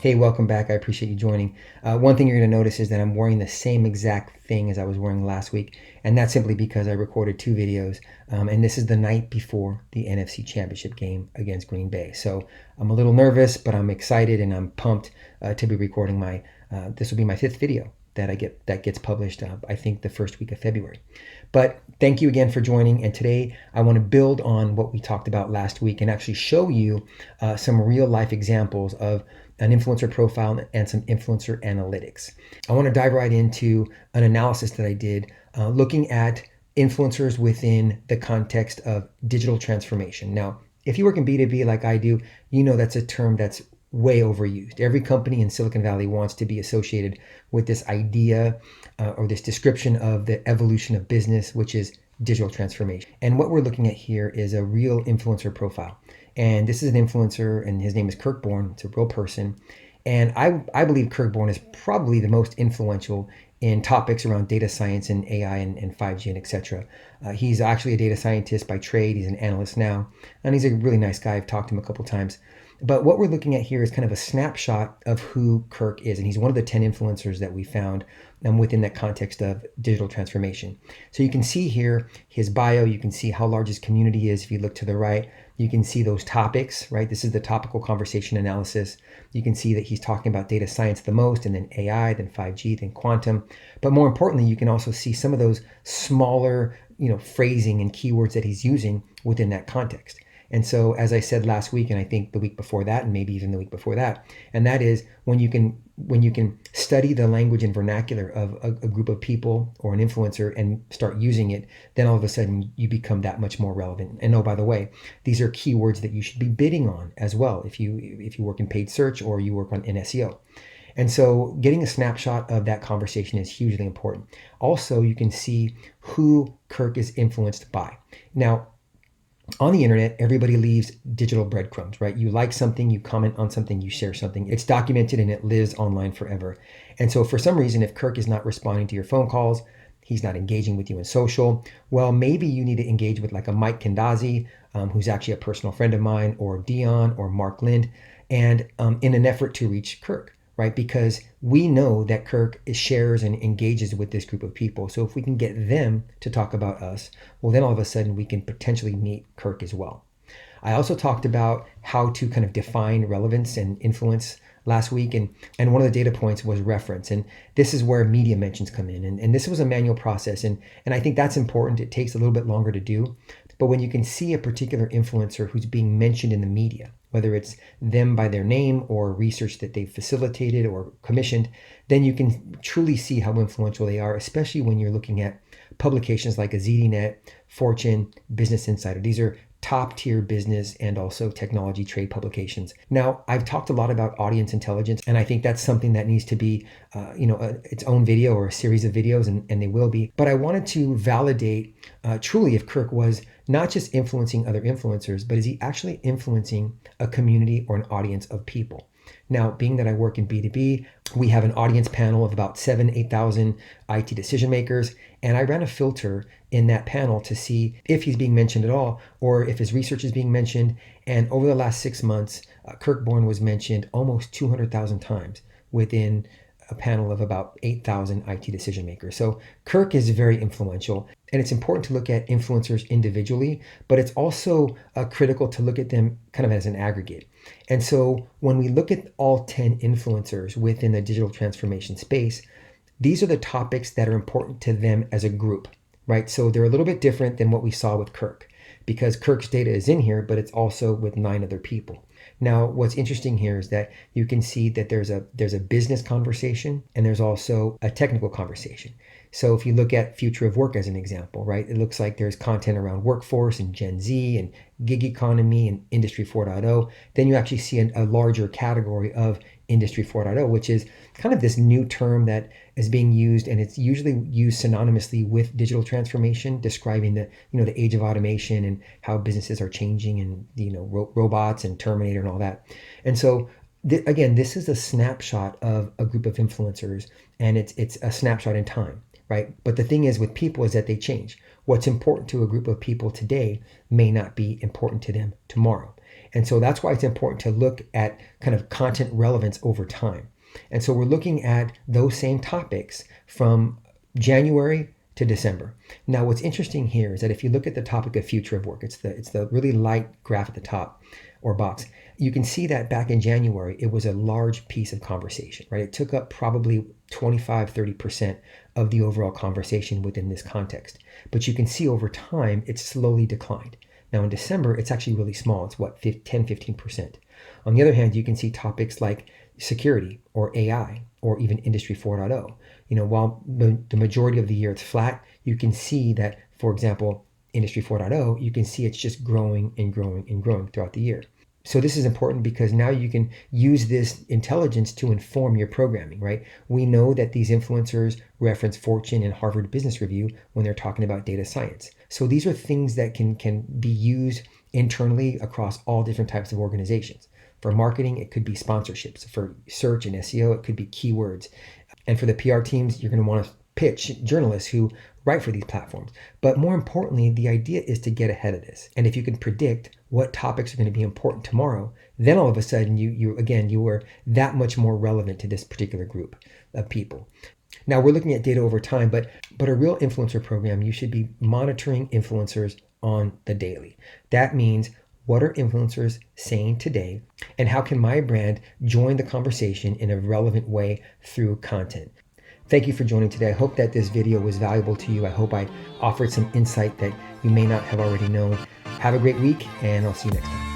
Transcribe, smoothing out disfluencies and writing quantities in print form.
Hey, welcome back. I appreciate you joining. One thing you're going to notice is that I'm wearing the same exact thing as I was wearing last week, and that's simply because I recorded two videos, and this is the night before the NFC Championship game against Green Bay. So I'm a little nervous, but I'm excited and I'm pumped to be recording my. This will be my fifth video that gets published. I think the first week of February. But thank you again for joining. And today I want to build on what we talked about last week and actually show you some real life examples of an influencer profile and some influencer analytics. I want to dive right into an analysis that I did looking at influencers within the context of digital transformation. Now, if you work in B2B like I do, you know that's a term that's way overused. Every company in Silicon Valley wants to be associated with this idea or this description of the evolution of business, which is digital transformation. And what we're looking at here is a real influencer profile. And this is an influencer, and his name is Kirk Bourne. It's a real person. And I believe Kirk Bourne is probably the most influential in topics around data science and AI and 5G and etc. He's actually a data scientist by trade. He's an analyst now. And he's a really nice guy. I've talked to him a couple times. But what we're looking at here is kind of a snapshot of who Kirk is. And he's one of the 10 influencers that we found within that context of digital transformation. So you can see here his bio. You can see how large his community is. If you look to the right, you can see those topics, right? This is the topical conversation analysis. You can see that he's talking about data science the most, and then AI, then 5G, then quantum. But more importantly, you can also see some of those smaller, phrasing and keywords that he's using within that context. And so, as I said last week, and I think the week before that, and maybe even the week before that, and that is when you can study the language and vernacular of a group of people or an influencer and start using it, then all of a sudden you become that much more relevant. And oh, by the way, these are keywords that you should be bidding on as well if you work in paid search or you work in SEO. And so getting a snapshot of that conversation is hugely important. Also, you can see who Kirk is influenced by. Now, on the internet, everybody leaves digital breadcrumbs, right? You like something, you comment on something, you share something. It's documented and it lives online forever. And so for some reason, if Kirk is not responding to your phone calls, he's not engaging with you in social, well, maybe you need to engage with like a Mike Kendazzi, who's actually a personal friend of mine, or Dion or Mark Lind, and in an effort to reach Kirk, right? Because we know that Kirk shares and engages with this group of people. So if we can get them to talk about us, well, then all of a sudden we can potentially meet Kirk as well. I also talked about how to kind of define relevance and influence last week. And one of the data points was reference. And this is where media mentions come in. And this was a manual process. And I think that's important. It takes a little bit longer to do. But when you can see a particular influencer who's being mentioned in the media, whether it's them by their name or research that they've facilitated or commissioned, then you can truly see how influential they are, especially when you're looking at publications like a ZDNet, Fortune, Business Insider. These are top tier business and also technology trade publications. Now, I've talked a lot about audience intelligence, and I think that's something that needs to be, its own video or a series of videos, and they will be. But I wanted to validate truly if Kirk was not just influencing other influencers, but is he actually influencing a community or an audience of people? Now, being that I work in B2B, we have an audience panel of about 8,000 IT decision makers. And I ran a filter in that panel to see if he's being mentioned at all or if his research is being mentioned. And over the last 6 months, Kirk Bourne was mentioned almost 200,000 times within a panel of about 8,000 IT decision makers. So Kirk is very influential, and it's important to look at influencers individually, but it's also critical to look at them kind of as an aggregate. And so when we look at all 10 influencers within the digital transformation space, these are the topics that are important to them as a group, right? So they're a little bit different than what we saw with Kirk, because Kirk's data is in here, but it's also with 9 other people. Now, what's interesting here is that you can see that there's a business conversation and there's also a technical conversation. So if you look at future of work as an example, right, it looks like there's content around workforce and Gen Z and gig economy and Industry 4.0. Then you actually see a larger category of Industry 4.0, which is kind of this new term that is being used, and it's usually used synonymously with digital transformation, describing the age of automation and how businesses are changing, and robots and Terminator and all that. And so again, this is a snapshot of a group of influencers, and it's a snapshot in time, right? But the thing is with people is that they change. What's important to a group of people today may not be important to them tomorrow. And so that's why it's important to look at kind of content relevance over time. And so we're looking at those same topics from January to December. Now, what's interesting here is that if you look at the topic of future of work, it's the really light graph at the top or box. You can see that back in January, it was a large piece of conversation, right? It took up probably 25-30% of the overall conversation within this context. But you can see over time, it's slowly declined. Now in December, it's actually really small. It's what, 10-15%. On the other hand, you can see topics like security or AI or even Industry 4.0. While the majority of the year it's flat, you can see that, for example, Industry 4.0, you can see it's just growing and growing and growing throughout the year. So this is important because now you can use this intelligence to inform your programming, right? We know that these influencers reference Fortune and Harvard Business Review when they're talking about data science. So these are things that can be used internally across all different types of organizations. For marketing, it could be sponsorships. For search and SEO, it could be keywords. And for the PR teams, you're going to want to pitch journalists who write for these platforms. But more importantly, the idea is to get ahead of this. And if you can predict what topics are going to be important tomorrow, then all of a sudden you are that much more relevant to this particular group of people. Now we're looking at data over time, but a real influencer program, you should be monitoring influencers on the daily. That means, what are influencers saying today, and how can my brand join the conversation in a relevant way through content? Thank you for joining today. I hope that this video was valuable to you. I hope I offered some insight that you may not have already known. Have a great week, and I'll see you next time.